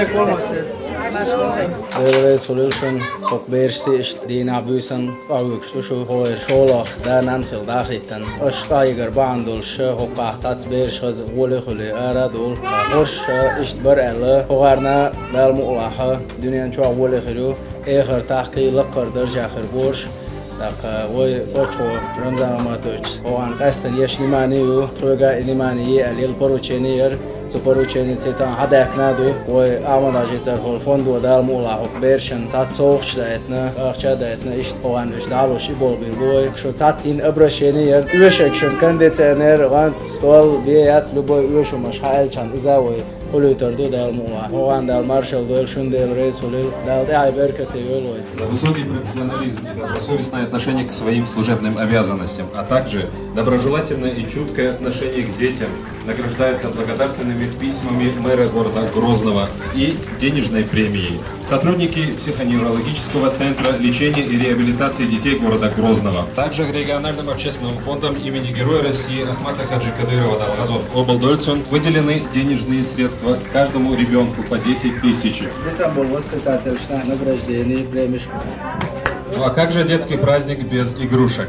Olek olmasın. Vēlreiz Hulilšana, kok bērsi dīnā būsan pavukštušu hoir šolak, dēnan fil dāhitan. Oš aigar bandulš, hokā tats bēršas olekuli āradul. Hoš bar ələ, hoğarna dēl mu'laha, dünyan çoğ olekulu, eğer tahqi laqar darjaxir borş. Так, ой, очень Рамзан Аматович. Он кастен еш внимание, трога внимание, алил поручение, то поручение цитан хадак наду, ой, амадажи цархол фонду дал мула, бершен цацох штатна, ахчадатна, ишт он иш далош и бол билбой, что цатин обращение, уешекшен кондиционер, ван стол бият любой уешу машхайл чан изавой. Улютерду дал мула, он дал маршал дал шундел рейс улил, дал дай беркаты улой. За высокий профессионализм, добросовестное отношение к своим служебным обязанностям, а также доброжелательное и чуткое отношение к детям награждается благодарственными письмами мэра города Грозного и денежной премией. Сотрудники психоневрологического центра лечения и реабилитации детей города Грозного. Также региональным общественным фондом имени Героя России Ахмата Хаджи Кадырова Далгазов Облдольцон выделены денежные средства каждому ребенку по 10 тысяч. Ну а как же детский праздник без игрушек?